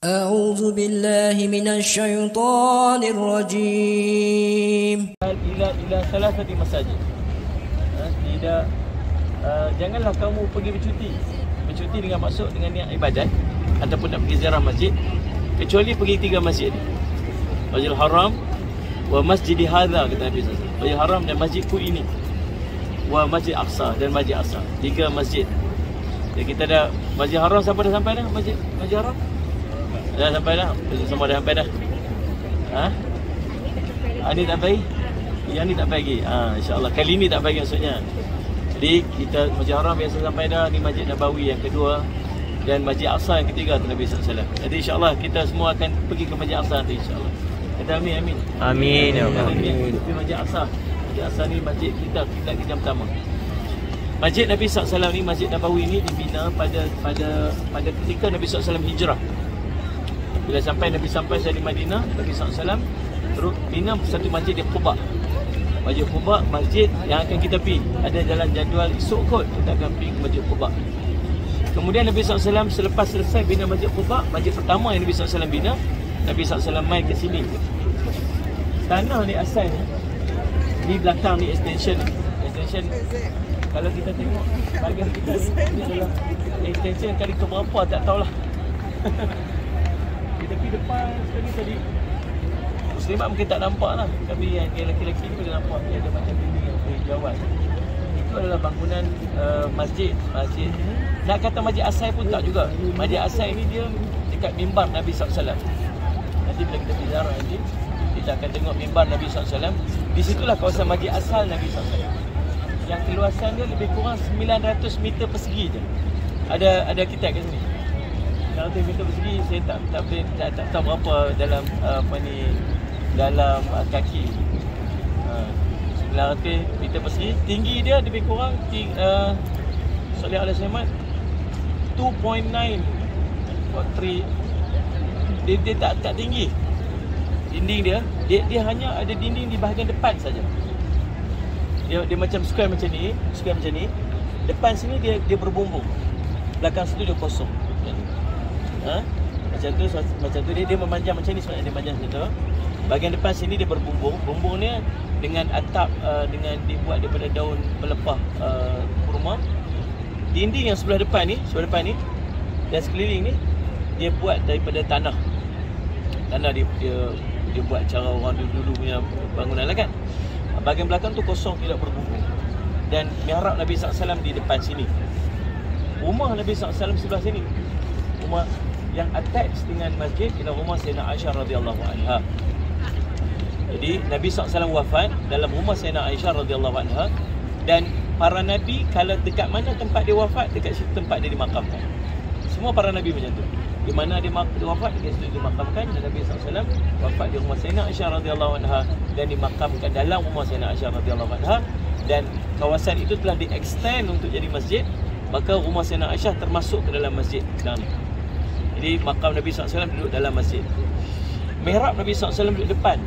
أعوذ بالله من الشيطان الرجيم. إلى ثلاثة مساجد. Tidak, janganlah kamu pergi bercuti dengan maksud dengan niat ibadat ataupun nak pergi ziarah masjid, kecuali pergi 3 masjid ni. Masjidil Haram wa Masjidi Hadza, kata Nabi SAW. Masjidil Haram dan masjidku ini, wa Masjid Aqsa dan Masjid Aqsa. 3 masjid. Jadi kita dah Masjid Haram, siapa dah sampai dah? Masjid Haram dah sampai dah. Semua dah sampai dah. Ini tak baik. Yang ni tak pagi. InsyaAllah kali ni tak pagi maksudnya. Jadi kita Masjid Haram biasa sampai dah. Ni Masjid Nabawi yang kedua dan Masjid Aqsa yang ketiga tu Nabi SAW. Jadi insyaAllah kita semua akan pergi ke Masjid Aqsa nanti insyaAllah. Kata amin, amin. Amin ya Allah. Di Masjid Aqsa. Masjid Aqsa ni masjid kita pertama. Masjid Nabi SAW ni, Masjid Nabawi ni dibina pada ketika Nabi SAW hijrah. Bila Nabi sampai di Madinah, Nabi SAW terus bina satu masjid di Quba. Masjid Quba, masjid yang akan kita pergi. Ada jalan jadual esok kot kita akan pergi ke Masjid Quba. Kemudian Nabi SAW selepas selesai bina Masjid Quba, masjid pertama yang Nabi SAW bina, Nabi SAW main ke sini. Tanah ni asal ni belakang ni extension. Kalau kita tengok bahagian kita ni adalah extension kali ke berapa tak tahulah. Kita pergi depan sekali tadi, Muslimat mungkin tak nampak lah, tapi yang lelaki-lelaki ni boleh nampak dia ada macam ini yang berhijauan. Itu adalah bangunan masjid. Nak kata masjid asal pun tak juga. Masjid asal ni dia dekat mimbar Nabi SAW. Nanti bila kita pergi ziarah nanti, kita akan tengok mimbar Nabi SAW. Di situlah kawasan masjid asal Nabi SAW. Yang keluasan dia lebih kurang 900 meter persegi je. Ada kitab kat sini. 900 meter persegi, saya tak tahu berapa dalam dalam kaki. 900 meter persegi. Tinggi dia lebih kurang Salih alaihi wasallam 2.9 dia tak tinggi. Dinding dia hanya ada dinding di bahagian depan saja. Dia macam square macam ni. Depan sini dia berbumbung. Belakang situ dia kosong. Macam tu dia memanjang macam ni, sebenarnya dia memanjang macam tu. Bahagian depan sini dia berbumbung. Bumbung dia dengan atap dengan dibuat daripada daun pelepah kurma. Dinding yang sebelah depan ni dan sekeliling ni dia buat daripada tanah. Dia buat cara orang dulu punya bangunan lah kan. Bahagian belakang tu kosong, tidak berbumbung. Dan mihrab Nabi SAW di depan sini. Rumah Nabi SAW sebelah sini. Rumah yang attach dengan masjid ialah rumah Sayyidina Aisyah radhiyallahu anha. Jadi Nabi SAW wafat dalam rumah Sayyidina Aisyah radhiyallahu anha. Dan para Nabi kalau dekat mana tempat dia wafat, dekat situ tempat dia dimakamkan. Semua para Nabi macam tu. Di mana dia wafat, dekat situ dimakamkan. Dan Nabi SAW wafat di rumah Sayyidina Aisyah radhiyallahu anha dan dimakamkan dalam rumah Sayyidina Aisyah radhiyallahu anha. Dan kawasan itu telah di-extend untuk jadi masjid. Maka rumah Sayyidina Aisyah termasuk ke dalam masjid sekarang ni. Jadi makam Nabi SAW duduk dalam masjid. Mihrab Nabi SAW duduk depan.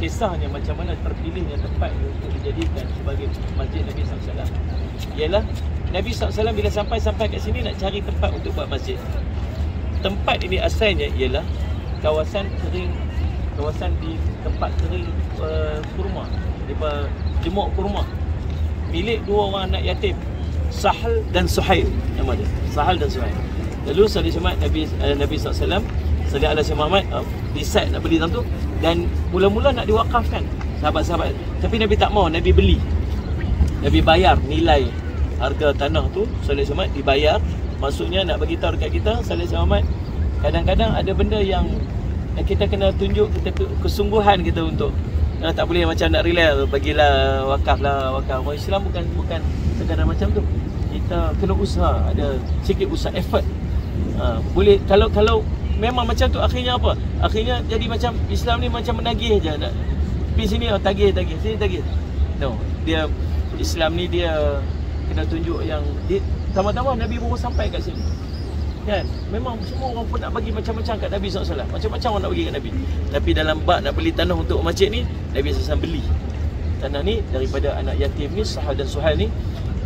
Kisahnya macam mana terpilihnya tempat untuk dijadikan sebagai masjid Nabi SAW ialah Nabi SAW bila sampai kat sini nak cari tempat untuk buat masjid. Tempat ini asalnya ialah kawasan kering, kawasan di tempat kering kurma, jemuk kurma, milik 2 orang anak yatim, Sahal dan Suhail nama dia. Sahal dan Suhail. Lalu Salih Nabi SAW Salih alaihi Muhammad decide nak beli tu dan mula-mula nak diwakafkan sahabat-sahabat, tapi Nabi tak mau. Nabi beli, Nabi bayar nilai harga tanah tu. Salih Muhammad dibayar. Maksudnya nak bagi tahu dekat kita, Salih Muhammad, kadang-kadang ada benda yang kita kena tunjuk kesungguhan kita untuk tak boleh macam nak relax bagilah wakaf lah. Orang Islam bukan sekadar macam tu. Kita kena usaha, ada sikit usaha, effort. Boleh kalau memang macam tu, akhirnya apa? Akhirnya jadi macam Islam ni macam menagih je. Nak pergi sini tagih, sini tagih. No, dia Islam ni dia kena tunjuk yang tambah-tambah Nabi baru sampai kat sini. Kan? Memang semua orang pun nak bagi macam-macam kat Nabi SAW. Macam-macam orang nak bagi kat Nabi. Tapi dalam bab nak beli tanah untuk masjid ni, Nabi SAW beli tanah ni daripada anak yatim ni, Sahal dan Suhail ni.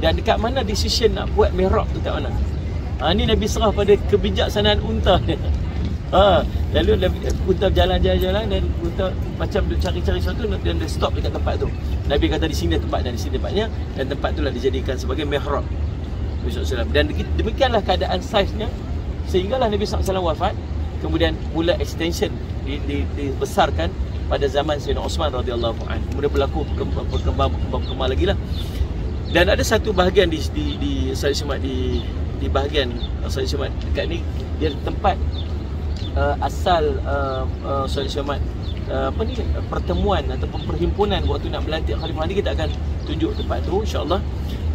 Dan dekat mana decision nak buat mihrab tu, kat mana? Ni Nabi serah pada kebijaksanaan unta dia. Lalu Unta jalan-jalan dan Unta macam dia cari-cari sesuatu dan dia stop dekat tempat tu. Nabi kata di sini tempat dan di sini tempatnya, dan tempat itulah dijadikan sebagai mihrab Nabi SAW. Dan demikianlah keadaan saiznya sehinggalah Nabi SAW wafat. Kemudian mula extension dibesarkan pada zaman Sayyidina Osman radhiyallahu anhu. Kemudian berlaku berkembang lagi lah. Dan ada satu bahagian di Said Syamad di bahagian Said Syamad dekat ni, dia tempat asal Said Syamad pertemuan ataupun perhimpunan waktu nak melantik Khalifah Mahdi. Kita akan tunjuk tempat tu insya-Allah.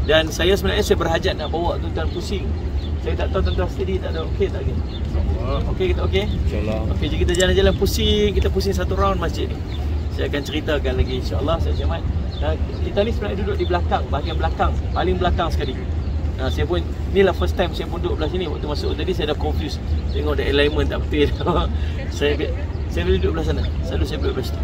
Dan saya sebenarnya berhajat nak bawa tuan-tuan pusing. Saya tak tahu tuan-tuan steady tak ada. Okey tak lagi? Okey, kita okey? InsyaAllah. Okey, jadi kita jalan-jalan pusing, kita pusing satu round masjid ni. Saya akan ceritakan lagi insya-Allah Said Syamad. Kita ni sebenarnya duduk di belakang, bahagian belakang, paling belakang sekali. Saya pun, inilah first time saya pun duduk belah sini. Waktu masuk tadi saya dah confused. Tengok ada alignment tak betul. Saya duduk belah sana. Selalu saya duduk belah situ.